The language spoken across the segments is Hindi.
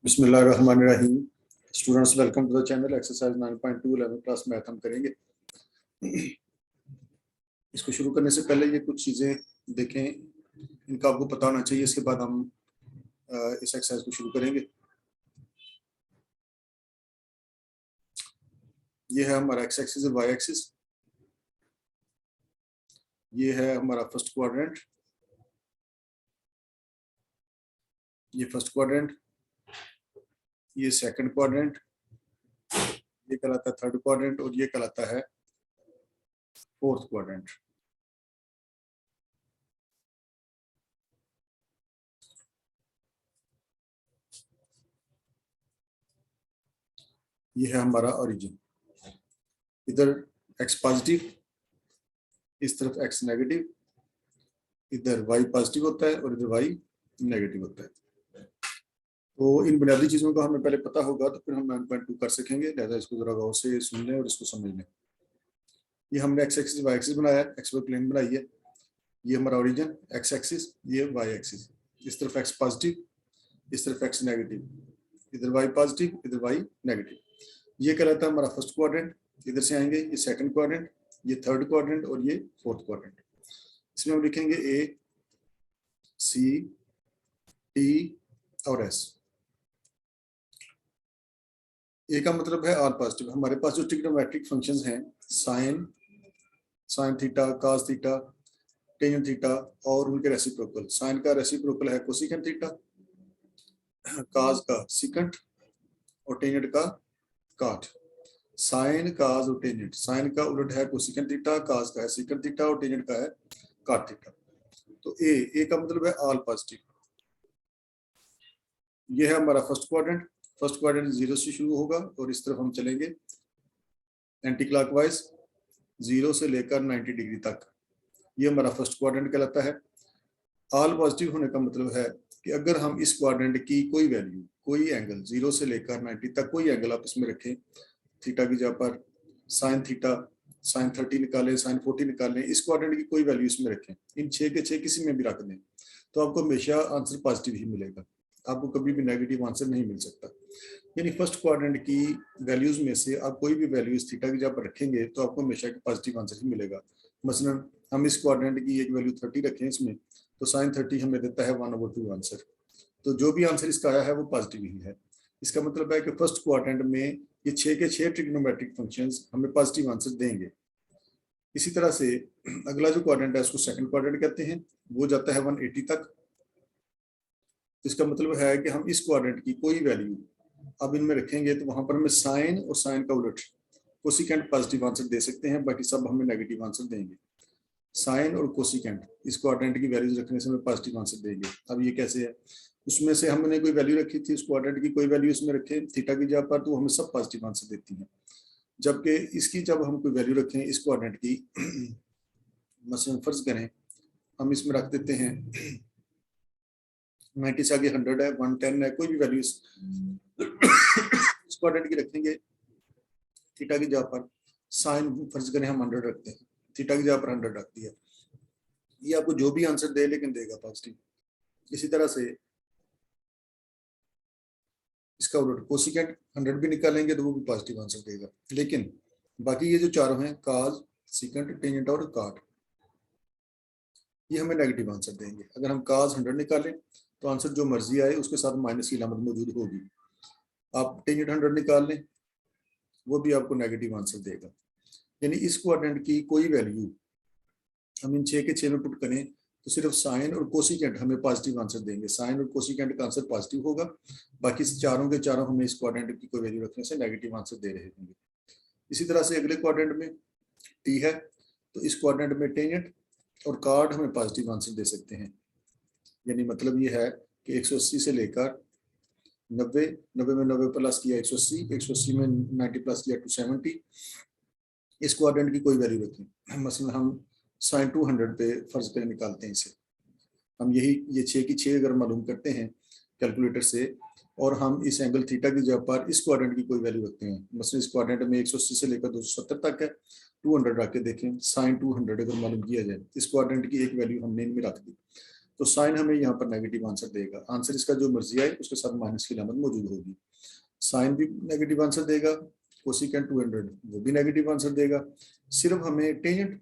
बिस्मिल्लाहिर्रहमानिर्रहीम। Students, welcome to the channel. Exercise 9.2 11th class math हम करेंगे। इसको शुरू करने से पहले ये कुछ चीज़ें देखें, इनका आपको पता होना चाहिए। इसके बाद हम इस एक्सरसाइज को शुरू करेंगे। ये है हमारा एक्स एक्सिस और वाई एक्सिस। ये है हमारा फर्स्ट क्वाड्रेंट, ये फर्स्ट क्वाड्रेंट, ये सेकंड क्वाड्रेंट, ये कहलाता है थर्ड क्वाड्रेंट और ये कहलाता है फोर्थ क्वाड्रेंट। ये है हमारा ओरिजिन। इधर एक्स पॉजिटिव, इस तरफ एक्स नेगेटिव, इधर वाई पॉजिटिव होता है और इधर वाई नेगेटिव होता है। तो इन बुनियादी चीज़ों का हमें पहले पता होगा तो फिर हम 9.2 कर सकेंगे। लिहाजा इसको जरा गौर से सुन लें और इसको समझ लें। ये हमने एक्स एक्सिस वाई एक्सिस बनाया है, एक्स वाई प्लेन बनाई है। ये हमारा ओरिजिन एक्स एक्सिस, ये वाई एक्सिस। इस तरफ एक्स पॉजिटिव, इस तरफ एक्स नेगेटिव, इधर वाई पॉजिटिव, इधर वाई नेगेटिव। ये कहलाता है हमारा फर्स्ट क्वाड्रेंट। इधर से आएंगे ये सेकंड क्वाड्रेंट, ये थर्ड क्वाड्रेंट और ये फोर्थ क्वाड्रेंट। इसमें हम लिखेंगे ए, सी, टी और एस। ए का मतलब है ऑल पॉजिटिव। हमारे पास जो ट्रिग्नोमेट्रिक फंक्शंस हैं, sine theta, cos theta, tangent theta और उनके रेसिप्रोकल। साइन का रेसिप्रोकल है कोसेकेंट थीटा, कॉस का सीकेंट और टेंजेंट का कॉट। साइन, कॉस और टेंजेंट। साइन का उलट है कोसेकेंट थीटा, कॉस का है सीकेंट थीटा और टेंजेंट का है कॉट थीटा। तो ए का मतलब है ऑल पॉजिटिव। ये है हमारा फर्स्ट क्वाड्रेंट। फर्स्ट क्वाड्रेंट 0 से शुरू होगा और इस तरफ हम चलेंगे एंटी क्लॉकवाइज 0 से लेकर 90 डिग्री तक। ये हमारा फर्स्ट क्वाड्रेंट कहलाता है। ऑल पॉजिटिव होने का मतलब है कि अगर हम इस क्वाड्रेंट की कोई वैल्यू, कोई एंगल 0 से लेकर 90 तक कोई एंगल आप इसमें रखें, थीटा की जगह पर साइन थीटा, साइन 30 निकालें, साइन 40 निकालें, इस क्वाड्रेंट की कोई वैल्यू इसमें रखें, इन 6 के 6 किसी में भी रख दें, तो आपको हमेशा आंसर पॉजिटिव ही मिलेगा। आपको कभी भी नेगेटिव आंसर नहीं मिल सकता। यानी फर्स्ट क्वाड्रेंट की वैल्यूज में से आप कोई भी वैल्यूज थीटा की जगह पर रखेंगे तो आपको हमेशा पॉजिटिव आंसर ही मिलेगा। मसलन हम इस क्वाड्रेंट की एक वैल्यू 30 रखें इसमें, तो साइन 30 हमें देता है 1/2 आंसर। तो जो भी आंसर इसका आया है वो पॉजिटिव ही है। इसका मतलब है कि फर्स्ट क्वाड्रेंट में ये 6 के 6 ट्रिग्नोमेट्रिक फंक्शंस हमें पॉजिटिव आंसर देंगे। इसी तरह से अगला जो क्वाड्रेंट है उसको सेकंड क्वाड्रेंट कहते हैं, वो जाता है 180 तक। इसका मतलब है कि हम इस क्वाड्रेंट की कोई वैल्यू अब इनमें रखेंगे तो वहां पर हमें साइन और साइन का उलट कोसिकेंट पॉजिटिव आंसर दे सकते हैं, बाकी सब हमें नेगेटिव आंसर देंगे। साइन और कोसिकेंट इस क्वाड्रेंट की वैल्यूज रखने से हमें पॉजिटिव आंसर देंगे। अब ये कैसे है, उसमें से हमने कोई वैल्यू रखी थी, उस क्वाड्रेंट की कोई वैल्यू इसमें रखे थीटा की जगह पर, तो हमें सब पॉजिटिव आंसर देती है। जबकि इसकी जब हम कोई वैल्यू रखें इस क्वाड्रेंट की, मसलन फर्ज करें हम इसमें रख देते हैं 90 से आगे 100 है, 110 है, कोई भी वैल्यू इस क्वाड्रेंट की रखेंगे थीटा की जगह पर, साइन फर्ज करें हम 100 रखते हैं, थीटा की जगह पर 100 रख दिया, ये आपको जो भी आंसर दे लेकिन देगा पॉजिटिव। इसी तरह से इसका उलट कोसिकेंट 100 भी निकालेंगे तो वो भी पॉजिटिव आंसर देगा। लेकिन बाकी ये जो चारों हैं, काज, सीकेंट, टेंजेंट और कॉट, ये हमें नेगेटिव आंसर देंगे। अगर हम काज 100 निकालें तो आंसर जो मर्जी आए उसके साथ माइनस की अलामत मौजूद होगी। आप टेंजेंट 100 निकाल लें वो भी आपको नेगेटिव आंसर देगा। यानी इस क्वाड्रेंट की कोई वैल्यू हम इन 6 के 6 में पुट करें तो सिर्फ साइन और कोसिकेंट हमें पॉजिटिव आंसर देंगे। साइन और कोसिकेंट का आंसर पॉजिटिव होगा, बाकी चारों के चारों हमें इस क्वाड्रेंट की कोई वैल्यू रखने से नेगेटिव आंसर दे रहे होंगे। इसी तरह से अगले क्वाड्रेंट में टी है, तो इस क्वाड्रेंट में टेंजेंट और कॉट हमें पॉजिटिव आंसर दे सकते हैं। यानी मतलब ये है कि 180 से लेकर 90, 90 में 90 प्लस किया 180, 180 में 90 प्लस किया 270, इस क्वाड्रेंट की कोई वैल्यू रखें, मसलन हम साइन 200 पे फर्ज पे निकालते हैं इसे, हम यही ये 6 की 6 अगर मालूम करते हैं कैलकुलेटर से और हम इस एंगल थीटा की जगह पर इस क्वाड्रेंट की कोई वैल्यू रखते हैं, मसलन इस क्वाड्रेंट में 180 से लेकर 270 तक है, 200 रख के देखें, साइन 200 अगर मालूम किया जाए, इस क्वाड्रेंट की एक वैल्यू हमने इनमें रख दी, तो साइन हमें यहाँ पर नेगेटिव आंसर देगा। आंसर इसका जो मर्जी आए उसके साथ माइनस की अलामत मौजूद होगी। साइन भी नेगेटिव आंसर देगा, कोसिकेंट 200 वो भी नेगेटिव आंसर देगा। सिर्फ हमें टेंजेंट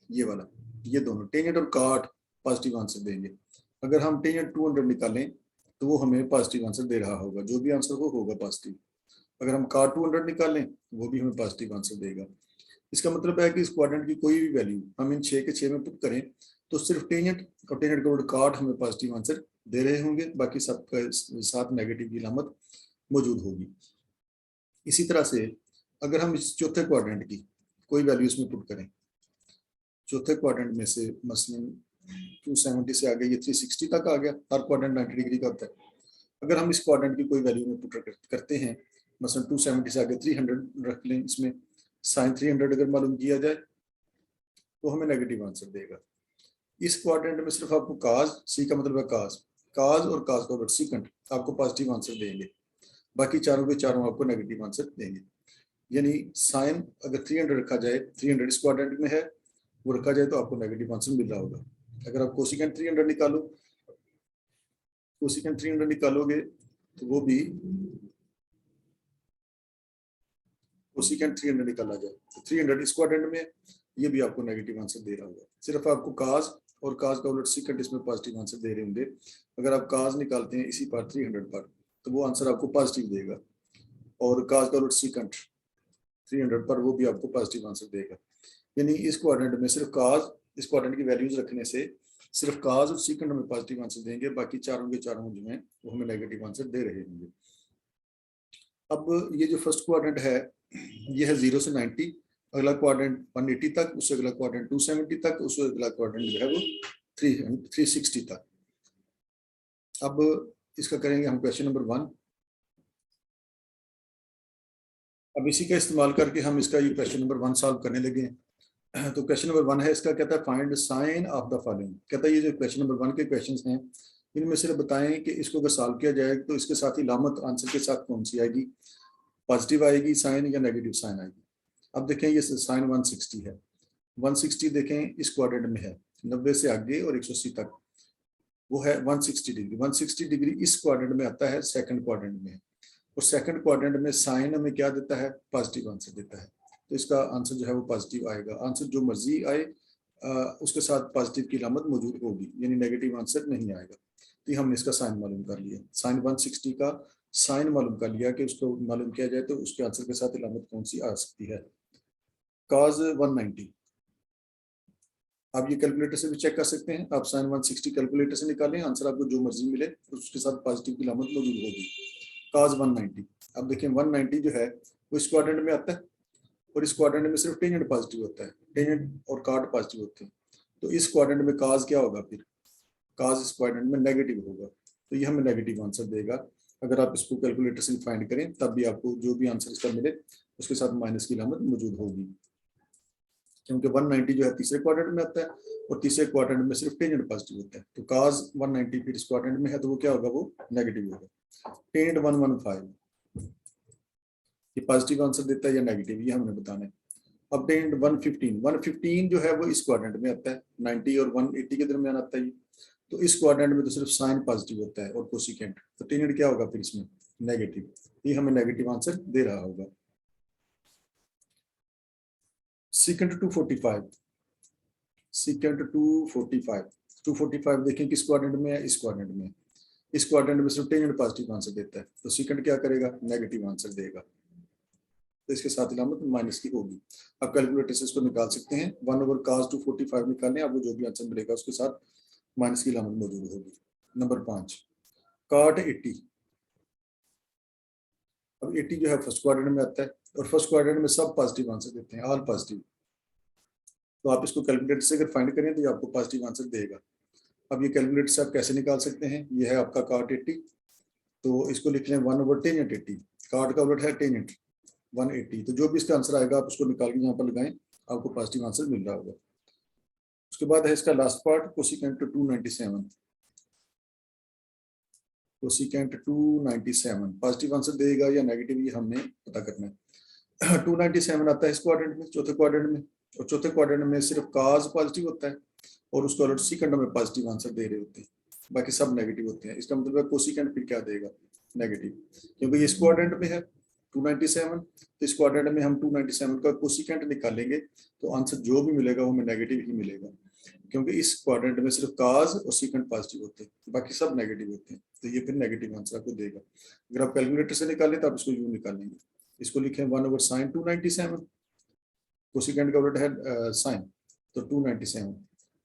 ये वाला, ये दोनों टेंजेंट और काट पॉजिटिव आंसर देंगे। अगर हम टेंजेंट 200 निकालें तो वो हमें पॉजिटिव आंसर दे रहा होगा, जो भी आंसर हो होगा पॉजिटिव। अगर हम काट 200 निकालें वो भी हमें पॉजिटिव आंसर देगा। इसका मतलब है कि इस क्वाड्रेंट की कोई भी वैल्यू हम इन 6 के 6 में पुट करें तो सिर्फ टेंजेंट और टेंजेंट का काट हमें पॉजिटिव आंसर दे रहे होंगे, बाकी सबका साथ नेगेटिव की अलामत मौजूद होगी। इसी तरह से अगर हम इस चौथे क्वाड्रेंट की कोई वैल्यू इसमें पुट करें, चौथे क्वाड्रेंट में से मसलन 270 से आगे ये 360 तक आ गया, हर क्वाड्रेंट 90 डिग्री का होता है। अगर हम इस क्वाड्रेंट की कोई वैल्यू में पुट करते हैं, मसलन 270 से आगे 300 रख लें, इसमें साइन 300 अगर मालूम किया जाए तो हमें नेगेटिव आंसर देगा। इस क्वाड्रेंट में सिर्फ आपको काज, सी का मतलब है काज, काज और काज का उलट सीकेंट आपको पॉजिटिव आंसर देंगे, बाकी चारों के चारों आपको नेगेटिव आंसर देंगे। यानी साइन अगर 300 रखा जाए, 300 इस क्वाड्रेंट में है, वो रखा जाए तो आपको नेगेटिव आंसर मिल रहा होगा। अगर आप कोसिकेंट 300 निकालो, कोसिकेंट 300 निकालोगे तो वो भी कोसिकेंट 300 निकाला जाए तो 300 इस क्वाड्रेंट में, ये भी आपको नेगेटिव आंसर दे रहा होगा। सिर्फ आपको काज और काज का उलट सीकेंट इसमें पॉजिटिव आंसर दे रहे होंगे। अगर आप काज निकालते हैं इसी पर 300 पर तो वो आंसर आपको पॉजिटिव देगा, और काज का उलट सीकेंट 300 पर वो भी आपको पॉजिटिव आंसर देगा। यानी इस क्वाड्रेंट में सिर्फ काज, इस क्वाड्रेंट की वैल्यूज रखने से सिर्फ काज और सीकेंट हमें पॉजिटिव आंसर देंगे, बाकी चारों के चारों जो हैं वो हमें नेगेटिव आंसर दे रहे होंगे। अब ये जो फर्स्ट क्वाड्रेंट है ये है 0 से 90, अगला क्वाड्रेंट 180 तक, उससे अगला क्वाड्रेंट 270 तक, उससे अगला क्वाड्रेंट जो है वो 360 तक। अब इसका करेंगे हम क्वेश्चन नंबर 1। अब इसी का इस्तेमाल करके हम इसका ये क्वेश्चन नंबर 1 सॉल्व करने लगे हैं। तो क्वेश्चन नंबर 1 है, इसका कहता है find sign of the following. कहता है ये जो क्वेश्चन नंबर 1 के क्वेश्चंस हैं इनमें से बताएं कि इसको अगर सॉल्व किया जाए तो इसके साथ ही लामत आंसर के साथ कौन सी आएगी, पॉजिटिव आएगी साइन या नेगेटिव साइन आएगी। अब देखें ये साइन 160 है, 160 देखें इस क्वाड्रेंट में है 90 से आगे और 180 तक, वो है 160 डिग्री। 160 डिग्री इस क्वाड्रेंट में आता है, सेकंड क्वाड्रेंट में है, और सेकंड क्वाड्रेंट में साइन हमें क्या देता है, पॉजिटिव आंसर देता है। तो इसका आंसर जो है वो पॉजिटिव आएगा। आंसर जो मर्जी आए उसके साथ पॉजिटिव की अलामत मौजूद होगी, यानी नेगेटिव आंसर नहीं आएगा। तो हमने इसका साइन मालूम कर लिया, साइन 160 का साइन मालूम कर लिया कि उसको मालूम किया जाए तो उसके आंसर के साथ अलामत कौन सी आ सकती है। काज 190, आप ये कैलकुलेटर से भी चेक कर सकते हैं, आप साइन 160 कैलकुलेटर से निकालें, आंसर आपको जो मर्जी मिले उसके साथ पॉजिटिव की अलामत मौजूद होगी। काज 190, अब देखें 190 जो है वो इस क्वाड्रेंट में आता है, और इस क्वाड्रेंट में सिर्फ टेंजेंट पॉजिटिव होता है, टेंजेंट और काट पॉजिटिव होते हैं। तो इस क्वाड्रेंट में काज क्या होगा, फिर काज इस क्वाड्रेंट में नेगेटिव होगा, तो ये हमें नेगेटिव आंसर देगा। अगर आप इसको कैलकुलेटर से फाइंड करें तब भी आपको जो भी आंसर इसका मिले उसके साथ माइनस की अलामत मौजूद होगी, क्योंकि 190 जो है तीसरे क्वाड्रेंट में आता है और तीसरे क्वाड्रेंट में सिर्फ टेंजेंट पॉजिटिव होता है। तो काज 190 फिर इस क्वाड्रेंट में है तो वो क्या होगा, वो नेगेटिव होगा। टेंजेंट 115 ये पॉजिटिव आंसर देता है या नेगेटिव, ये हमने बताना है। अब टेंजेंट 115 जो है वो इस क्वाड्रेंट में आता है, 90 और 180 के दरमियान आता है। तो इस क्वाड्रेंट में तो सिर्फ साइन पॉजिटिव होता है और कोसिकेंट, तो टेंजेंट क्या होगा फिर इसमें, नेगेटिव। ये हमें नेगेटिव आंसर दे रहा होगा। सीकेंट 245, सीकेंट 245 देखें किस क्वाड्रेंट में है, इस क्वाड्रेंट में। इस क्वाड्रेंट में सिर्फ टेंजेंट पॉजिटिव आंसर देता है, तो सीकेंट क्या करेगा, नेगेटिव आंसर देगा, तो इसके साथ अलामत माइनस की होगी। आप कैलकुलेटर से इसको निकाल सकते हैं, 1/cos 245 निकालने, आपको जो भी आंसर मिलेगा उसके साथ माइनस की अलामत मौजूद होगी। नंबर 5 cot 80, अब 80 जो है फर्स्ट क्वाड्रेंट में आता है और फर्स्ट क्वाड्रेंट में सब पॉजिटिव आंसर देते हैं, ऑल पॉजिटिव। तो आप इसको कैलकुलेटर से अगर फाइंड करें तो ये आपको पॉजिटिव आंसर देगा। अब ये कैलकुलेटर से आप कैसे निकाल सकते हैं, ये है आपका cot 80, तो इसको लिख लें 1/tan 80, cot का उलट है tan 180, तो जो भी इसका आंसर आएगा आप उसको निकाल के यहाँ पर लगाएं, आपको पॉजिटिव आंसर मिल रहा होगा। उसके बाद है इसका last part, cosecant 297, cosecant 297 positive answer देगा या नेगेटिव, ये हमने पता करना है। 297 आता है इस क्वाड्रेंट में, चौथे क्वाड्रेंट में, और चौथे क्वाड्रेंट में सिर्फ काज पॉजिटिव होता है और उसको उलट सीकेंट में पॉजिटिव आंसर दे रहे होते हैं। बाकी सब नेगेटिव होते हैं। इसका मतलब है कोसिकेंट फिर क्या देगा, नेगेटिव, क्योंकि ये इस क्वाड्रेंट में है 297, तो इस क्वाड्रेंट में हम 297 का कोसिकेंट निकालेंगे तो आंसर जो भी मिलेगा वो हमें नेगेटिव ही मिलेगा, क्योंकि इस क्वाड्रेंट में सिर्फ काज और सीकेंट पॉजिटिव होते हैं, बाकी सब नेगेटिव होते हैं, तो ये फिर नेगेटिव आंसर आपको देगा। अगर आप कैलकुलेटर से निकालें तो आप इसको यूं निकालेंगे, इसको लिखें 1/sin 297, कोसिकेंट का उलट है साइन, तो 297,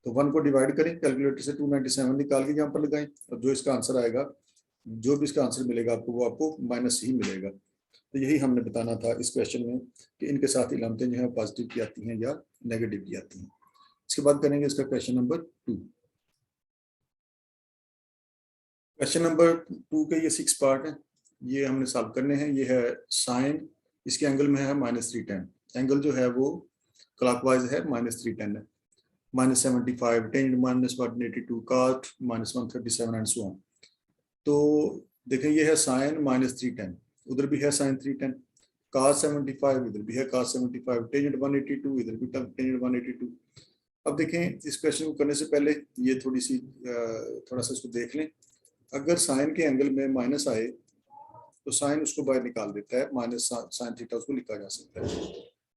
तो 1 को डिवाइड करें कैलकुलेटर से, 297 निकाल के यहाँ पर लगाएं, और जो इसका आंसर आएगा, जो भी इसका आंसर मिलेगा आपको, वो आपको माइनस ही मिलेगा। तो यही हमने बताना था इस क्वेश्चन में कि इनके साथ इलामतें जो है पॉजिटिव की आती हैं या नेगेटिव की आती हैं। इसके बाद करेंगे इसका क्वेश्चन नंबर 2। क्वेश्चन नंबर 2 के ये 6 पार्ट हैं, ये हमने सॉल्व करने हैं। ये है साइन, इसके एंगल में है -310, एंगल जो है वो क्लॉकवाइज है -310 है, -75, tangent -182, cot -137 and so on. तो देखें ये है साइन -310, उधर भी है साइन 310, cos 75 इधर भी है cos 75, टेंजेंट 182 इधर भी टेंजेंट 182। अब देखें इस क्वेश्चन को करने से पहले ये थोड़ा सा इसको देख लें। अगर साइन के एंगल में माइनस आए तो साइन उसको बाहर निकाल देता है, माइनस साइन थीटा उसको लिखा जा सकता है।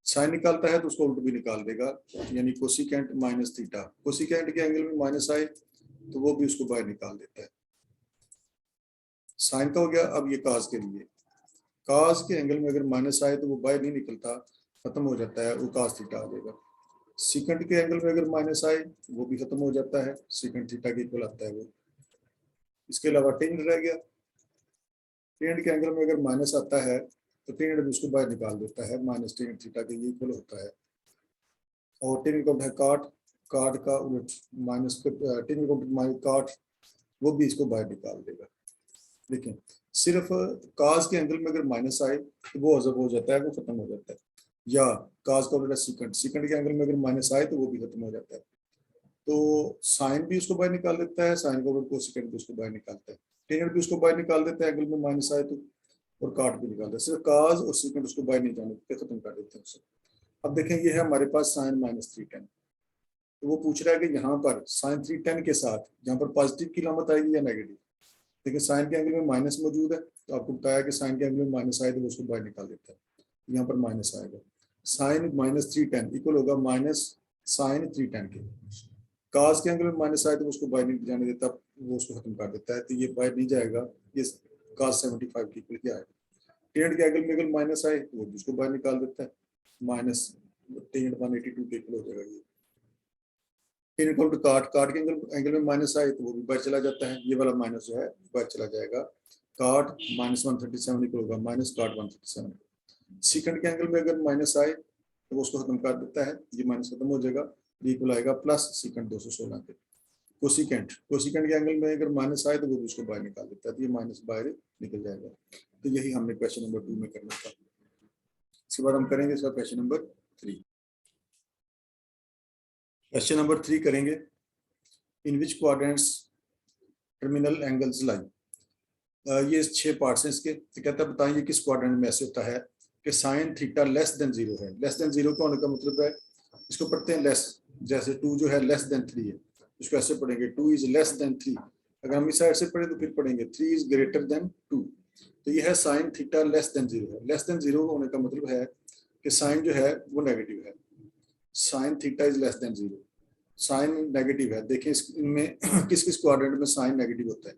साइन निकालता है तो उसको उल्ट भी निकाल देगा, यानी कोसिकेंट माइनस थीटा, कोसिकेंट के एंगल में माइनस आए तो वो भी उसको बाहर निकाल देता है। साइन का हो गया। अब ये काज के लिए, काज के एंगल में अगर माइनस आए तो वो बाहर नहीं निकलता, खत्म हो जाता है, वो काज थीटा आ जाएगा। सीकेंट के एंगल में अगर माइनस आए वो भी खत्म हो जाता है, सीकेंट थीटा के इक्वल आता है वो। इसके अलावा टेंजेंट रह गया, टेंजेंट के एंगल में अगर माइनस आता है तो टेंजेंट भी उसको बाहर निकाल देता है, माइनस टेंजेंट थीटा के इक्वल होता है। और टेंजेंट का है काट, काट का उलट माइनस टेंजेंट को काट, वो भी इसको बाहर निकाल देगा। देखिए सिर्फ काज के एंगल में अगर माइनस आए तो वो अजब हो जाता है, वो खत्म हो जाता है, या काज का उलट सीकेंट, सीकेंट के एंगल में अगर माइनस आए तो वो भी खत्म हो जाता है। तो साइन भी उसको बाहर निकाल देता है, साइन का उलट कोसेकेंट भी उसको बाहर निकालता है, टेंजेंट भी उसको बाहर निकाल देता है एंगल में माइनस आए तो, और काट भी निकालता है। सिर्फ काज और सीकेंट उसको बाहर नहीं जाने देते, खत्म कर देते हैं उसे। अब देखें ये है हमारे पास साइन -310, तो वो पूछ रहा है कि यहाँ पर साइन 310 के साथ यहाँ पर पॉजिटिव की लामत आएगी या नेगेटिव। देखिए साइन के एंगल में माइनस मौजूद है, तो आपको बताया कि साइन के एंगल में माइनस आए तो वो उसको बाहर निकाल देता है, यहाँ पर माइनस आएगा। साइन -310 इक्वल होगा माइनस साइन 310 के। काज के एंगल में माइनस आए तो उसको बाहर नहीं जाने देता, वो उसको खत्म कर देता है, तो ये बाहर नहीं जाएगा, ये काज 75 के इक्वल क्या आएगा। टेंजेंट के एंगल में अगर माइनस आए तो वो उसको बाहर निकाल देता है, माइनस टेंजेंट 182 के इक्वल हो जाएगा ये। टेंजेंट का काट, काट के एंगल में माइनस आए तो वो भी बाहर चला जाता है, ये वाला माइनस जो है बाहर चला जाएगा, काट -137 इक्वल होगा माइनस काट 137। सीकेंट के एंगल में अगर माइनस आए तो वो उसको खत्म कर देता है, ये माइनस खत्म हो जाएगा, ये इक्वल आएगा प्लस सीकेंट 216 के। कोसिकेंट, कोसिकेंट के एंगल में अगर माइनस आए तो वो भी उसको बाहर निकाल देता है, तो ये माइनस बाहर निकल जाएगा। तो यही हमने क्वेश्चन नंबर 2 में करना था। इसके बाद हम करेंगे इसका क्वेश्चन नंबर 3। क्वेश्चन नंबर 3 करेंगे, इन विच क्वाड्रेंट्स टर्मिनल एंगल्स लाई। ये 6 पार्ट्स हैं इसके, तो कहता है बताएं ये किस क्वाड्रेंट में ऐसे होता है कि साइन थीटा लेस देन 0 है। लेस देन 0 का होने का मतलब है, इसको पढ़ते हैं लेस, जैसे 2 जो है लेस देन 3 है, इसको ऐसे पढ़ेंगे 2 इज लेस देन 3। अगर हम इस साइड से पढ़े तो फिर पढ़ेंगे 3 इज ग्रेटर देन 2। तो ये है साइन थीटा लेस देन 0 है। लेस देन 0 होने का मतलब है कि साइन जो है वो नेगेटिव है, sine theta is less than 0, sine negative है। देखिए इनमें किस किस क्वाड्रेंट में साइन नेगेटिव होता है,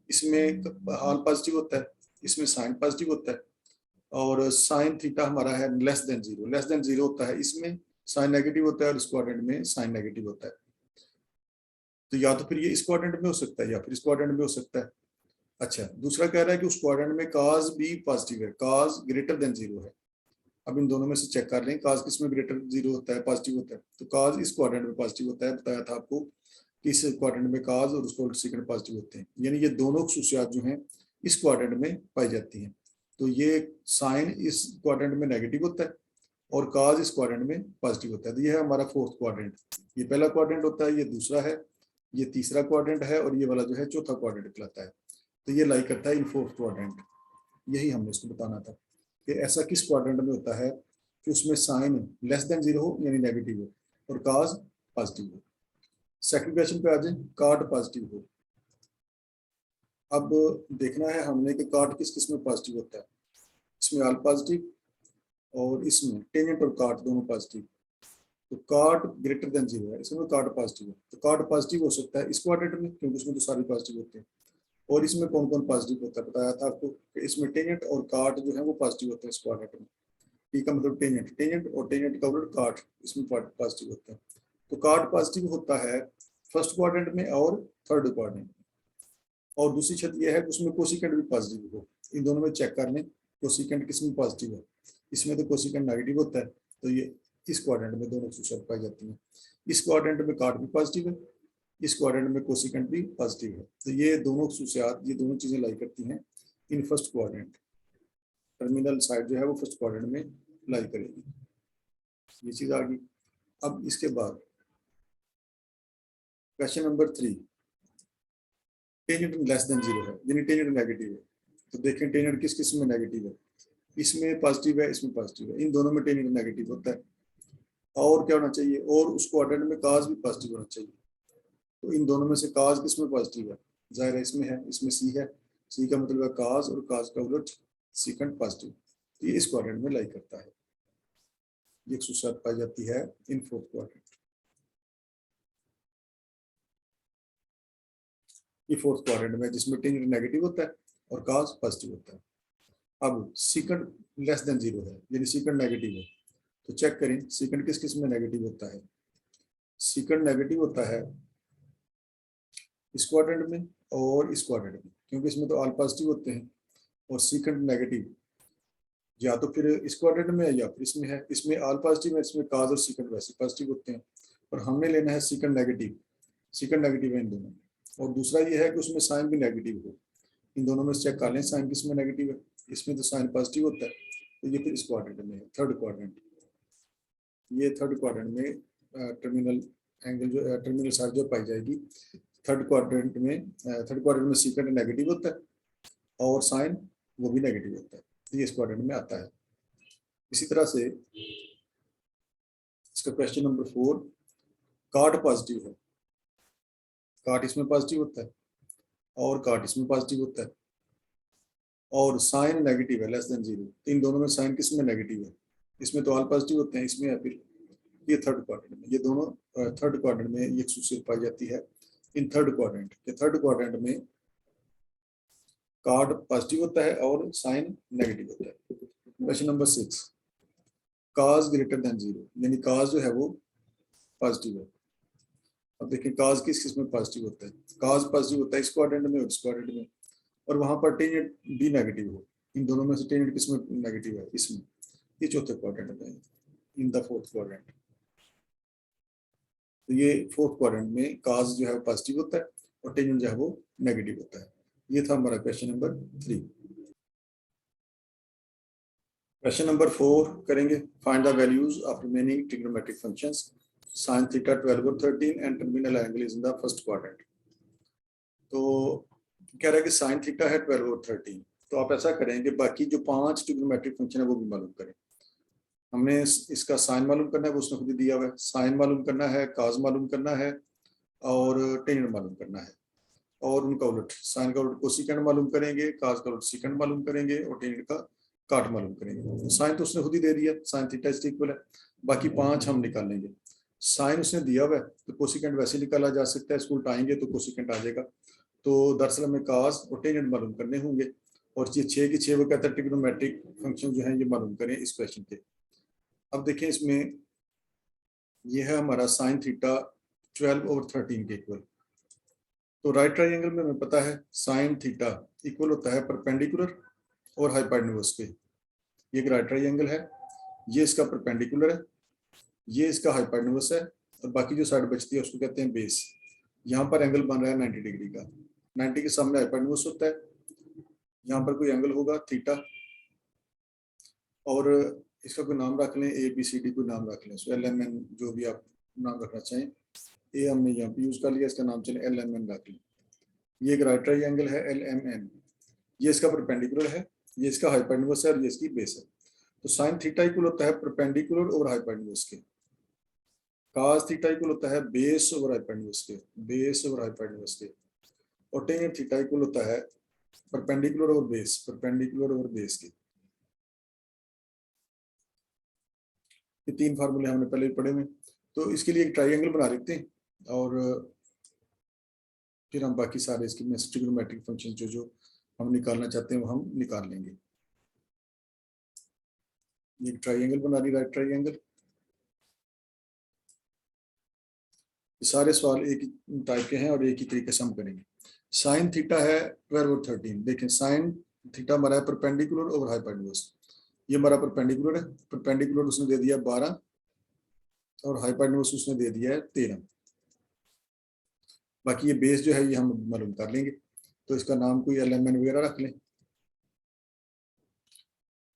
इसमें हाल पॉजिटिव होता है, इसमें साइन पॉजिटिव होता है, और साइन थीटा हमारा है लेस देन 0, लेस देन 0 होता है, इसमें साइन नेगेटिव होता है और इस क्वाड्रेंट में साइन नेगेटिव होता है। तो या तो फिर ये इस क्वाड्रेंट में हो सकता है या फिर इस क्वाड्रेंट में हो सकता है। अच्छा, दूसरा कह रहा है कि उस क्वाड्रेंट में काज भी पॉजिटिव है, काज ग्रेटर देन 0 है। अब इन दोनों में से चेक कर लें, काज किस में ग्रेटर 0 होता है, पॉजिटिव होता है, तो काज इस क्वाड्रेंट में पॉजिटिव होता है। बताया था आपको कि इस क्वाड्रेंट में काज और उसको सीकेंट पॉजिटिव होते हैं, यानी ये दोनों खुसूसियात जो हैं इस क्वाड्रेंट में पाई जाती हैं। तो ये साइन इस क्वाड्रेंट में नेगेटिव होता है और काज इस क्वाड्रेंट में पॉजिटिव होता है। तो ये है हमारा फोर्थ क्वाड्रेंट, ये पहला क्वाड्रेंट होता है, ये दूसरा है, ये तीसरा क्वाड्रेंट है, और ये वाला जो है चौथा क्वाड्रेंट कहलाता है। तो ये लाई करता है इन फोर्थ क्वाड्रेंट। यही हमने इसको बताना था कि ऐसा किस क्वाड्रेंट में होता है कि उसमें साइन लेस देन 0 हो यानी नेगेटिव हो और काज पॉजिटिव हो। सेकंड क्वेश्चन पे आ जाए, काट पॉजिटिव हो। अब देखना है हमने कि काट किस किस में पॉजिटिव होता है। इसमें ऑल पॉजिटिव और इसमें टेंजेंट और काट दोनों पॉजिटिव। तो काट ग्रेटर देन 0 है, इसमें काट पॉजिटिव है। तो काट पॉजिटिव हो सकता है इस क्वाड्रेंट में, क्योंकि उसमें तो सारे पॉजिटिव होते हैं। और इसमें कौन कौन पॉजिटिव होता है बताया था आपको कि इसमें टेंजेंट और काट जो है वो पॉजिटिव होते हैं इस क्वाड्रेंट में। टी का मतलब टेंजेंट, टेंजेंट और टेंजेंट का उलट काट, इसमें पॉजिटिव होता है। तो काट पॉजिटिव होता है फर्स्ट क्वाड्रेंट में और थर्ड क्वाड्रेंट में। और दूसरी शर्त यह है कि उसमें कोसिकेंट भी पॉजिटिव हो। इन दोनों में चेक कर लें कोसिकेंट किस में पॉजिटिव है। इसमें तो कोसिकेंट नेगेटिव होता है, तो ये इस क्वाड्रेंट में दोनों शर्त पाई जाती है। इस क्वाड्रेंट में काट भी पॉजिटिव है, इस क्वाड्रेंट में कोसिकेंट भी पॉजिटिव है। तो ये दोनों खसूसियात, ये दोनों चीजें लाई करती हैं in first quadrant. Terminal side जो है वो फर्स्ट क्वाड्रेंट में लाई करेगी। ये चीज आ गई। अब इसके बाद question number 3, tangent less than 0 है, यानी टेंजेंट नेगेटिव है। तो देखें टेंजेंट किस किस में नेगेटिव है। इसमें पॉजिटिव है, इसमें पॉजिटिव है, इन दोनों में टेंजेंट नेगेटिव होता है। और क्या होना चाहिए, और उस क्वाड्रेंट में काज भी पॉजिटिव होना चाहिए। तो इन दोनों में से काज किस में पॉजिटिव है, जाहिर है इसमें है, इसमें सी है। सी का मतलब है काज, और काज का उलट सीकेंट पॉजिटिव। तो ये इस क्वाड्रेंट में लाई करता है। ये खसूसियात पाई जाती है इन फोर्थ क्वाड्रेंट। ये फोर्थ क्वाड्रेंट में जिसमें टेंजेंट नेगेटिव होता है और काज पॉजिटिव होता है। अब सीकेंट लेस देन 0 है, यानी सीकेंट नेगेटिव है। तो चेक करें सीकेंट किस किस में नेगेटिव होता है। सीकेंट नेगेटिव होता है इस क्वाड्रेंट में और इस क्वाड्रेंट में, क्योंकि इसमें तो ऑल पॉजिटिव होते हैं। और सीकेंट नेगेटिव या तो फिर इस क्वाड्रेंट में है या फिर इसमें है। इसमें ऑल पॉजिटिव है, इसमें काज और सीकेंट वैसे पॉजिटिव होते हैं। और हमने लेना है सीकेंट नेगेटिव, सीकेंट नेगेटिव है इन दोनों। और दूसरा ये है कि उसमें साइन भी नेगेटिव हो। इन दोनों में चेक कर लें साइन किस में नेगेटिव है। इसमें तो साइन पॉजिटिव होता है, तो ये फिर इस क्वाड्रेंट में है, थर्ड क्वाड्रेंट। ये थर्ड क्वाड्रेंट में टर्मिनल एंगल जो टर्मिनल साइड जो पाई जाएगी थर्ड क्वाड्रेंट में सीकेंट नेगेटिव होता है और साइन वो भी नेगेटिव होता है। तो ये इस क्वाड्रेंट में आता है। इसी तरह से इसका क्वेश्चन नंबर 4, काट पॉजिटिव है, काट इसमें पॉजिटिव होता है और काट इसमें पॉजिटिव होता है। और साइन नेगेटिव है लेस देन 0। इन दोनों में साइन किस में नेगेटिव है, इसमें तो ऑल पॉजिटिव होते हैं, इसमें है फिर ये थर्ड क्वाड्रेंट में। ये दोनों थर्ड क्वाड्रेंट में ये खसूसियत पाई जाती है इन थर्ड क्वाड्रेंट के। थर्ड क्वाड्रेंट में कार्ड पॉजिटिव होता है और साइन नेगेटिव होता है। क्वेश्चन नंबर 6, काज ग्रेटर देन 0, यानी काज जो है वो पॉजिटिव है। अब देखिए काज किस किस में पॉजिटिव होता है। काज पॉजिटिव होता है इस क्वाड्रेंट में और इस क्वाड्रेंट में, और वहां पर टेंजेंट भी नेगेटिव हो। इन दोनों में से टेंजेंट किस में नेगेटिव है, इसमें, ये चौथे क्वाड्रेंट में, इन द फोर्थ क्वाड्रेंट। तो ये फोर्थ क्वाड्रेंट में काज जो है पॉजिटिव होता है और टेंजेंट जो है वो नेगेटिव होता है। ये था हमारा क्वेश्चन नंबर 3। क्वेश्चन नंबर 4 करेंगे, find the values of remaining trigonometric functions sin theta 12 और 13 and terminal angle is in the first quadrant. तो कह रहा है कि sin थीटा है 12 और 13। तो आप ऐसा करेंगे बाकी जो 5 ट्रिग्नोमेट्रिक फंक्शन है वो भी मालूम करें। हमने इसका साइन मालूम करना है, वो उसने खुद ही दिया हुआ है। साइन मालूम करना है, काज मालूम करना है और टेंजेंट मालूम करना है। और उनका उलट, साइन का उलट कोसिकेंट मालूम करेंगे, काज का उलट सीकेंट मालूम करेंगे और टेंजेंट का काट मालूम करेंगे। साइन तो उसने खुद ही दे दिया, साइन थीटा इज इक्वल है। बाकी 5 हम निकालेंगे। साइन उसने दिया हुआ है तो कोसिकेंट वैसे निकाला जा सकता है, इसको उल्टाएंगे तो कोसिकेंट आ जाएगा। तो दरअसल हमें काज और टेंजेंट मालूम करने होंगे। और ये 6 की 6 वो कहता है ट्रिग्नोमेट्रिक फंक्शन जो है ये मालूम करें इस क्वेश्चन के। अब देखें इसमें ये है हमारा साइन थीटा 12 और 13 के इक्वल। तो राइट ट्राइंगल में हमें पता है साइन थीटा इक्वल होता है परपेंडिकुलर और हाइपोटेन्यूज के। ये एक राइट ट्राइंगल है, ये इसका परपेंडिकुलर है, ये इसका हाइपोटेन्यूज है, और बाकी जो साइड बचती है उसको कहते हैं बेस। यहाँ पर एंगल बन रहा है 90 डिग्री का। 90 के सामने हाइपोटेन्यूज होता है, यहाँ पर कोई एंगल होगा थीटा, और इसका कोई नाम रख लें, ABCD कोई नाम रख लें, LMN जो भी आप नाम रखना चाहें। ए हमने यहाँ पे यूज कर लिया, इसका नाम चले LMN रख लें। ये एक राइट ट्राइंगल है LMN, ये इसका परपेंडिकुलर है, ये इसका हाइपोटेन्यूज है और ये इसकी बेस है। तो साइन थीटा इक्वल होता है परपेंडिकुलर और हाइपोटेन्यूज के। काज थीटा इक्वल होता है बेस और हाइपोटेन्यूज के, बेस और हाइपोटेन्यूज के। और टेंजेंट थीटा इक्वल होता है परपेंडिकुलर और बेस, परपेंडिकुलर और बेस के। ये तीन फार्मूले हमने पहले ही पढ़े हुए, तो इसके लिए एक ट्राइंगल बना लेते हैं और फिर हम बाकी सारे इसके में ट्रिग्नोमेट्रिक फंक्शन जो जो हम निकालना चाहते हैं वो हम निकाल लेंगे। एक ट्राइंगल बना ली, राइट ट्राइंगल। सारे सवाल एक ही टाइप के हैं और एक ही तरीके से हम करेंगे। साइन थीटा है 12 और 13। देखें साइन थीटा हमारा है परपेंडिकुलर ओवर हाइपोटेन्यूज। ये हमारा परपेंडिकुलर है, परपेंडिकुलर उसने दे दिया 12 और हाइपोटेन्यूज उसने दे दिया है 13। बाकी ये बेस जो है ये हम मालूम कर लेंगे, तो इसका नाम कोई LMN वगैरह रख लें।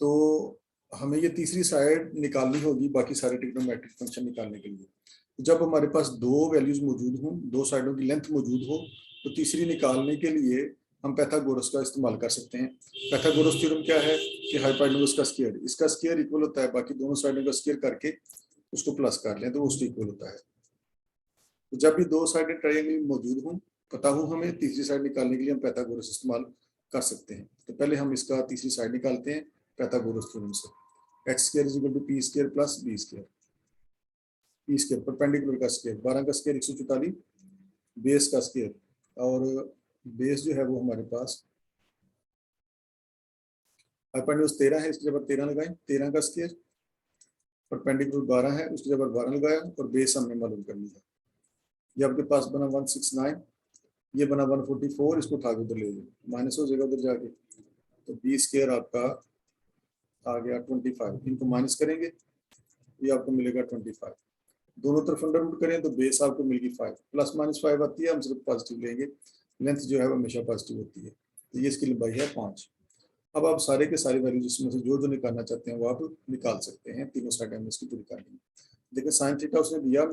तो हमें ये तीसरी साइड निकालनी होगी बाकी सारे ट्रिग्नोमेट्रिक फंक्शन निकालने के लिए। जब हमारे पास दो वैल्यूज मौजूद हों, दो साइडों की लेंथ मौजूद हो, तो तीसरी निकालने के लिए हम पाइथागोरस का इस्तेमाल कर सकते हैं। पाइथागोरस थ्योरम क्या है कि हाइपोटेन्यूज का स्क्वायर, इसका स्क्वायर इक्वल होता है बाकी दोनों साइडों का स्क्वायर करके उसको प्लस कर लें तो उसको इक्वल होता है। तो जब भी दो साइडें ट्रायंगल मौजूद हों, पता हो हमें, तीसरी साइड निकालने के लिए हम पाइथागोरस इस्तेमाल कर सकते हैं। तो पहले हम इसका तीसरी साइड निकालते हैं पाइथागोरस थ्योरम से। x square is equal to p square plus b square. p square perpendicular का स्क्वायर, 12 का स्क्वायर 144, बेस का स्क्वायर, और बेस जो है वो हमारे पास हाइपोटेन्यूज 13 है, इसकी जगह 13 लगाएं, 13 का स्क्वायर, परपेंडिकुलर 12 है, उसकी जगह 12 लगाया और बेस हमने मालूम कर लिया। ये आपके पास बना 169, ये बना 144, इसको उठा के उधर ले जाए, माइनस हो जाएगा उधर जाके, तो बी स्क्वायर आपका आ गया 25। इनको माइनस करेंगे, ये आपको मिलेगा 25। दोनों तरफ अंडर रूट करें तो बेस आपको मिलेगी 5, प्लस माइनस 5 आती है, हम सिर्फ पॉजिटिव लेंगे, लेंथ जो है वो हमेशा पॉजिटिव होती है। तो ये इसकी लंबाई है 5। अब आप सारे के सारे वैल्यू जिसमें से जो जो निकालना चाहते हैं वो आप निकाल सकते हैं, तीनों साइड में इसकी पूरी कर लेंगे। देखिए साइन थीटा उसने दिया,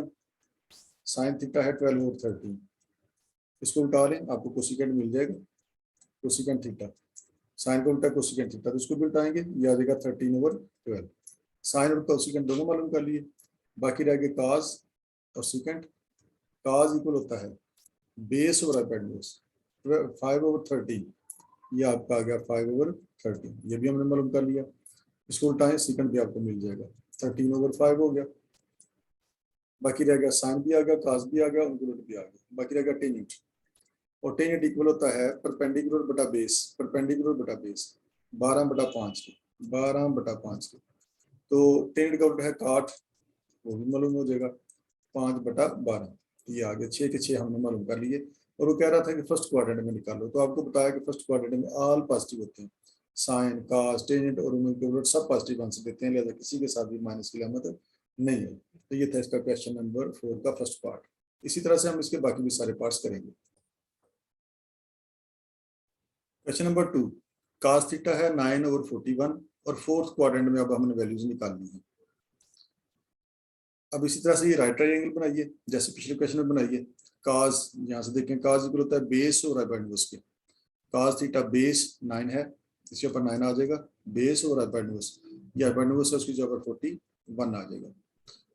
साइन थीटा है 12 और 13, इसको उल्टा लें आपको कोसिकेंट मिल जाएगा, कोसिकेंट थीटा, साइन को उल्टा कोसिकेंट थीटा, तो इसको भी उल्टाएंगे, ये आ जाएगा 13/12। साइन और कोसिकेंट दोनों मालूम कर लिए, बाकी रह गए काज और सिकेंट। काज इक्वल होता है बेस ओवर हाइपोटेन्यूज 5/13, ये आपका आ गया 5/13, ये भी हमने मालूम कर लिया। इसको उल्टाएं, सिकेंट भी आपको मिल जाएगा, 13/5 हो गया। बाकी रह गया साइन भी आ गया, काज भी आ गया, उल्टा भी आ गया, बाकी रह गया टेन। और टेन इक्वल होता है परपेंडिकुलर बटा बेस, परपेंडिकुलर बटा बेस 12/5 के, 12/5 के। तो टेन का उल्टा है काट, वो भी मालूम हो जाएगा, 5/12, ये आ गया 6 के 6 हमने मालूम कर लिए। और वो कह रहा था कि फर्स्ट क्वाड्रेंट में निकालो, तो आपको बताया कि फर्स्ट क्वाड्रेंट में ऑल पॉजिटिव होते हैं, साइन कास टेंजेंट और उनके सब पॉजिटिव आंसर देते हैं, लिहाजा किसी के साथ भी माइनस की अलामत नहीं है। तो ये था इसका क्वेश्चन नंबर 4 का फर्स्ट पार्ट। इसी तरह से हम इसके बाकी भी सारे पार्ट्स करेंगे। क्वेश्चन नंबर 2, कास थीटा है 9/41 और फोर्थ क्वाड्रेंट में अब हमने वैल्यूज निकालनी है। अब इसी तरह से ये राइट ट्रायंगल बनाइए जैसे पिछले क्वेश्चन में बनाइए। काज यहाँ से देखें, काज इक्वल होता है बेस और हाइपोटेन्यूज के, काज थीटा बेस 9 है, इसके ऊपर 9 आ जाएगा, बेस और हाइपोटेन्यूज, ये हाइपोटेन्यूज है उसकी जगह 41 आ जाएगा।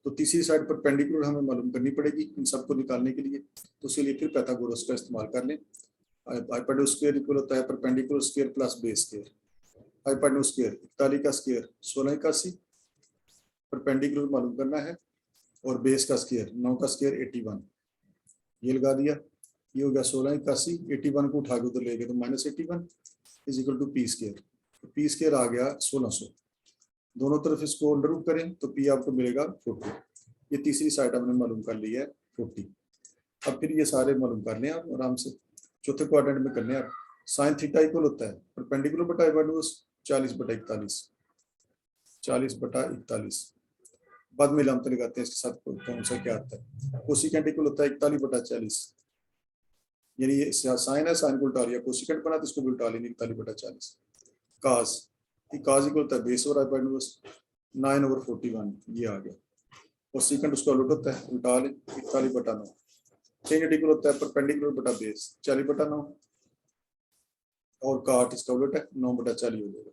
तो तीसरी साइड पर पेंडिकुलर हमें मालूम करनी पड़ेगी इन सबको निकालने के लिए, तो उसके लिए फिर पाइथागोरस का इस्तेमाल कर लें। हाइपोटेन्यूज स्क्वायर इक्वल होता है perpendicular square plus base square, hypotenuse square 41 का स्क्वायर 1681, परपेंडिकुलर मालूम करना है, और बेस का स्क्वायर 9 का स्क्वायर 81, ये लगा दिया, ये हो गया 1681, 81 को उठा के उधर ले गए तो -81 is equal to P square, तो पी स्क्वायर आ गया 1600। दोनों तरफ इसको अंडर रूट करें तो पी आपको मिलेगा 40। ये तीसरी साइड हमने मालूम कर ली है 40। अब फिर ये सारे मालूम कर लें आप आराम से, चौथे क्वाड्रेंट में करने हैं आप। साइन थीटा इक्वल होता है परपेंडिकुलर बटा हाइपोटेन्यूज 40/41, 40/41, बाद में लामत लगाते हैं इसके साथ कौन सा क्या आता है। कोसिकेंट इक्वल होता है 41/40, यानी ये साइन है, साइन को उल्टा लिया, कोसिकेंट बना तो इसको भी उल्टा लेंगे 41/40। काज, काज इक्वल होता है बेस और हाइपोटेन्यूज 9/41, ये आ गया, और सीकेंट उसका उल्टा होता है, उल्टा लें 41/9। टेन इक्वल होता है परपेंडिकुलर बटा बेस 40/9, और काट इसका उल्टा है 9/40 हो जाएगा।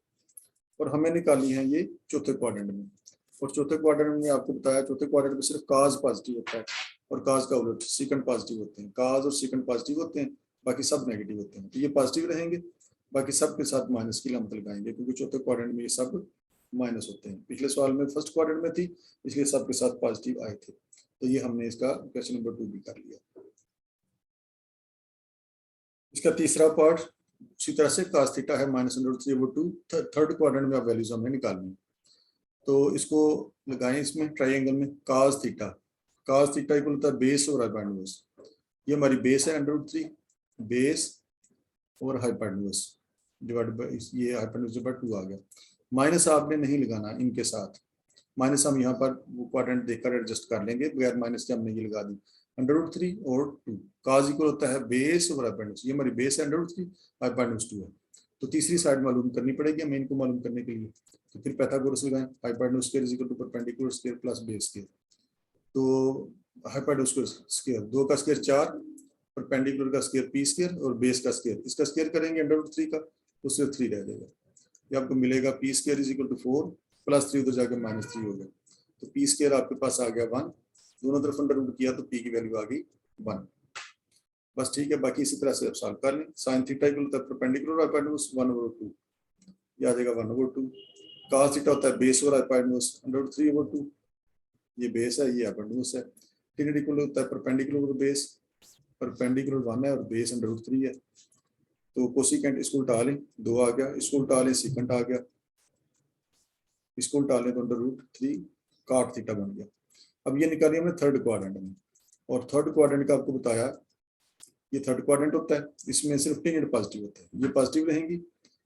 और हमें निकालनी है ये चौथे क्वाड्रेंट में, और चौथे क्वाड्रेंट में आपको बताया चौथे क्वाड्रेंट में सिर्फ काज पॉजिटिव होता है और काज का उलट सीकेंट पॉजिटिव होते हैं, काज और सीकेंट पॉजिटिव होते हैं, बाकी सब नेगेटिव होते हैं, तो ये पॉजिटिव रहेंगे। बाकी सब के साथ माइनस की लामत लगाएंगे क्योंकि चौथे क्वाड्रेंट में ये सब माइनस होते हैं। पिछले सवाल में फर्स्ट क्वाड्रेंट में थी, इसलिए सब के साथ पॉजिटिव आए थे। तो ये हमने इसका क्वेश्चन नंबर 2 भी कर लिया। इसका तीसरा पार्ट उसी तरह से cos थीटा है -√3/2। थर्ड क्वाड्रेंट में आप वैल्यूज हमें निकालनी है। तो इसको लगाएं इसमें ट्राइंगल में cos थीटा इक्वल होता है बेस और हाइपोटेन्यूज। ये हमारी बेस है √3, बेस और हाइपोटेन्यूज डिवाइड बाय ये हाइपोटेन्यूज डिवाइड 2 आ गया। माइनस आपने नहीं लगाना इनके साथ, माइनस हम यहाँ पर वो क्वाड्रेंट देखकर एडजस्ट कर लेंगे, बगैर माइनस के हमने ये लगा दी। √3 और 2 cos इक्वल होता है बेस और हाइपोटेन्यूज। ये हमारी बेस है √3, हाइपोटेन्यूज 2 है। तो तीसरी साइड मालूम करनी पड़ेगी हमें इनको मालूम करने के लिए। तो फिर पाइथागोरस लगाएं, hypotenuse square is equal to perpendicular square plus base square. तो हाइपोटेन्यूज स्क्वायर 2 का स्क्वायर 4, परपेंडिकुलर का स्क्वायर पी स्क्वायर और बेस का स्क्वायर, इसका स्क्वायर करेंगे √3 का तो सिर्फ 3 रह जाएगा। ये आपको मिलेगा P square is equal to 4 plus 3 उधर जाकर -3 हो गया। तो पी स्क्वायर आपके पास आ गया 1, दोनों तरफ अंडर रूट किया तो पी की वैल्यू आ गई 1। बस ठीक है, बाकी इसी तरह से आप सॉल्व कर लें। साइन थीटा इक्वल होता है परपेंडिकुलर हाइपोटेन्यूज 1/2, ये आ जाएगा 1/2। cos थीटा होता है बेस और हाइपोटेन्यूज √3/2, ये बेस है ये हाइपोटेन्यूज है। tan इक्वल होता है परपेंडिकुलर बेस, परपेंडिकुलर 1 है और बेस √3 है। तो कोसिकेंट इसको उल्टा लें, 2 आ गया, इसको उल्टा लें सीकेंट आ गया, इसको उल्टा लें तो √3 cot थीटा बन गया। अब ये निकाली हमने थर्ड क्वाड्रेंट में, और थर्ड क्वाड्रेंट का आपको बताया ये थर्ड क्वाड्रेंट होता है, इसमें सिर्फ टेंजेंट पॉजिटिव होता है, ये पॉजिटिव रहेंगी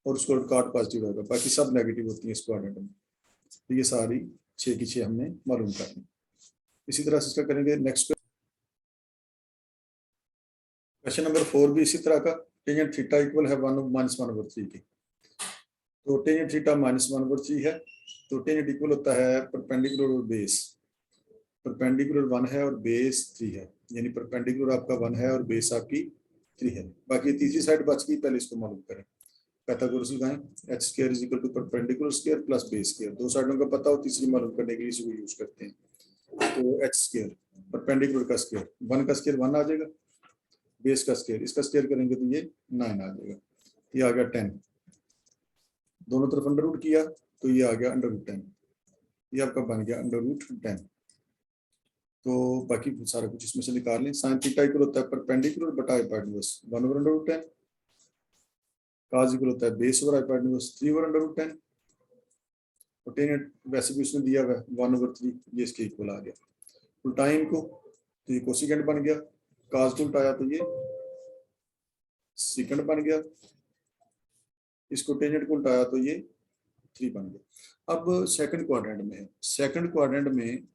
और उसको cot पॉजिटिव रहेगा, बाकी सब नेगेटिव होती है इस क्वाड्रेंट में। तो ये सारी 6 की 6 हमने मालूम करनी। इसी तरह से इसका करेंगे नेक्स्ट क्वेश्चन नंबर 4 भी इसी तरह का। टेंजेंट थीटा इक्वल है 1-1/3 के। तो टेंजेंट थीटा -1/3 है, तो टेंजेंट इक्वल होता है परपेंडिकुलर और बेस। परपेंडिकुलर 1 है और बेस 3 है, यानी परपेंडिकुलर आपका 1 है और बेस आपकी 3 है। बाकी तीसरी साइड बच गई, पहले इसको मालूम करें। पाइथागोरस लगाएं, h² is equal to perpendicular square plus base square. दो साइडों का पता हो, तीसरी मालूम करने के लिए इसको यूज करते हैं। तो h² परपेंडिकुलर का स्क्वायर, 1 का स्क्वायर 1 आ जाएगा, बेस का स्क्वायर इसका स्क्वायर करेंगे तो ये 9 आ जाएगा, ये आ गया 10। दोनों तरफ अंडर रूट किया तो ये आ गया √10, ये आपका बन गया √10। तो बाकी सारा कुछ इसमें से निकाल लें। साइन थीटा इक्वल होता है परपेंडिकुलर बटा हाइपोटेन्यूज 1/√10, cos इक्वल होता है बेस ओवर हाइपोटेन्यूज 3/√10, और टेंजेंट वैसे भी उसने दिया हुआ है 1/3, ये इसके इक्वल आ गया। उल्टाएं इनको तो ये कोसिकेंट बन गया, cos को उल्टाया तो ये सीकेंट बन गया, इसको टेंजेंट को उल्टाया तो ये 3 बन गया। अब सेकंड क्वाड्रेंट में है, सेकंड क्वाड्रेंट में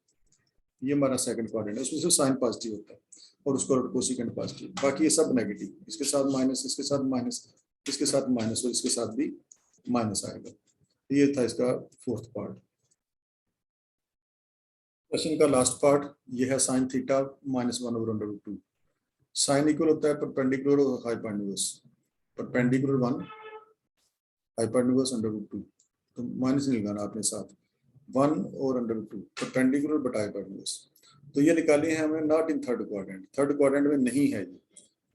ये हमारा सेकंड क्वाड्रेंट है, उसमें सिर्फ साइन पॉजिटिव होता है और उसको कोसिकेंट पॉजिटिव, बाकी ये सब नेगेटिव, इसके साथ माइनस, इसके साथ माइनस, इसके साथ माइनस और इसके साथ भी माइनस आएगा। ये था इसका फोर्थ पार्ट। क्वेश्चन का लास्ट पार्ट ये है साइन थीटा -1/√2। साइन इक्वल होता है परपेंडिकुलर और हाइपोटेन्यूज, परपेंडिकुलर 1 हाइपोटेन्यूज √2, तो माइनस नहीं लगाना आपने साथ, 1 और √2 परपेंडिकुलर बटा हाइपोटेन्यूज। तो ये निकाली है हमें not in third quadrant, third quadrant में नहीं है ये।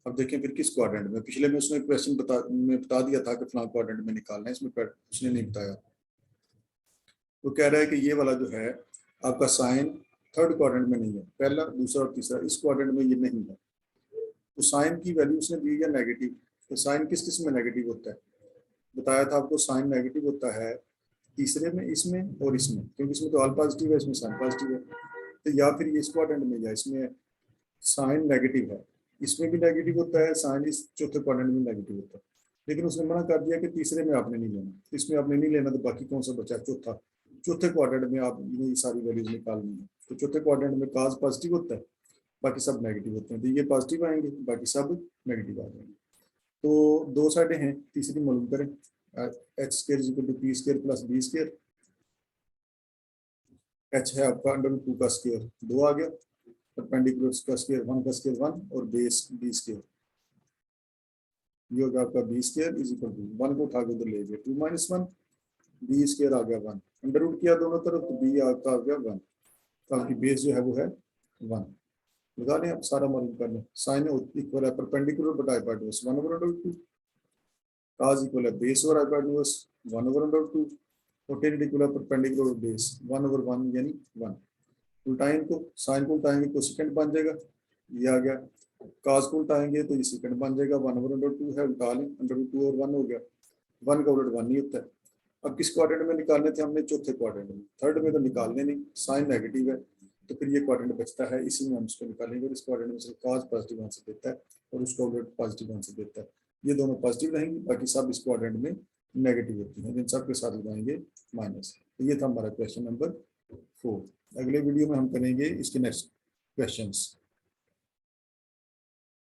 अब देखें फिर किस क्वाड्रेंट में, पिछले में उसने क्वेश्चन बता दिया था कि फलां क्वाड्रेंट में निकालना है, इसमें उसने नहीं बताया। वो कह रहा है कि ये वाला जो है आपका साइन थर्ड क्वाड्रेंट में नहीं है, पहला दूसरा और तीसरा इस क्वाड्रेंट में ये नहीं है। तो साइन की वैल्यू उसने दी है नेगेटिव, तो साइन किस किस में नेगेटिव होता है, बताया था आपको। साइन नेगेटिव होता है तीसरे में, इसमें और इसमें, क्योंकि इसमें तो ऑल पॉजिटिव है, इसमें साइन पॉजिटिव है। तो या फिर ये इस क्वाड्रेंट में या इसमें साइन नेगेटिव है, इसमें भी नेगेटिव होता है, साइन इस चौथे क्वाड्रेंट में नेगेटिव होता है। लेकिन उसने मना कर दिया कि तीसरे में आपने नहीं लेना, इसमें आपने नहीं लेना, तो बाकी कौन सा बचा, चौथा। चौथे क्वाड्रेंट में आप ये सारी वैल्यूज निकालनी है। तो चौथे क्वाड्रेंट में cos पॉजिटिव होता है, बाकी सब नेगेटिव होते हैं, तो ये पॉजिटिव आएंगे, बाकी सब नेगेटिव आ जाएंगे। तो दो साइडें हैं, तीसरी मालूम करें, h² is equal to p² plus b²। h है आपका √2 का स्क्वायर 2 आ गया, परपेंडिकुलर का स्क्वायर 1 का स्क्वायर 1 और बेस b², ये होगा आपका b² इज इक्वल टू 1 को उठा के उधर ले गए 2 - 1, b² आ गया 1, अंडर रूट किया दोनों तरफ तो b आपका आ गया 1, तो आपकी बेस जो है वो है 1। लगा लें, आप सारा मालूम कर लें। साइन इक्वल है परपेंडिकुलर बटा हाइपोटेन्यूज 1/√2, cos इक्वल है बेस और हाइपोटेन्यूज 1/√2 और tan इक्वल है परपेंडिकुलर बेस 1/1 यानी 1। उल्टाएं इनको, साइन को उल्टाएंगे तो सेकंड बन जाएगा, ये आ गया। cos को उल्टाएंगे तो ये सेकंड बन जाएगा, 1/√2 है, उल्टा लें, √2 और 1 हो गया, 1 का उलट 1 नहीं होता है। अब किस क्वाड्रेंट में निकालने थे हमने? चौथे क्वाड्रेंट में। थर्ड में तो निकालने नहीं, साइन नेगेटिव है, तो फिर ये क्वाड्रेंट बचता है, इसी में हम इसको निकालेंगे। और इस क्वाड्रेंट में सिर्फ cos पॉजिटिव आंसर देता है और उसका उलट पॉजिटिव आंसर देता है। ये दोनों पॉजिटिव रहेंगे, बाकी सब इस क्वाड्रेंट में नेगेटिव होती हैं, जिन सब के साथ लगाएंगे माइनस। तो ये था हमारा क्वेश्चन नंबर 4। अगले वीडियो में हम करेंगे इसके नेक्स्ट क्वेश्चंस।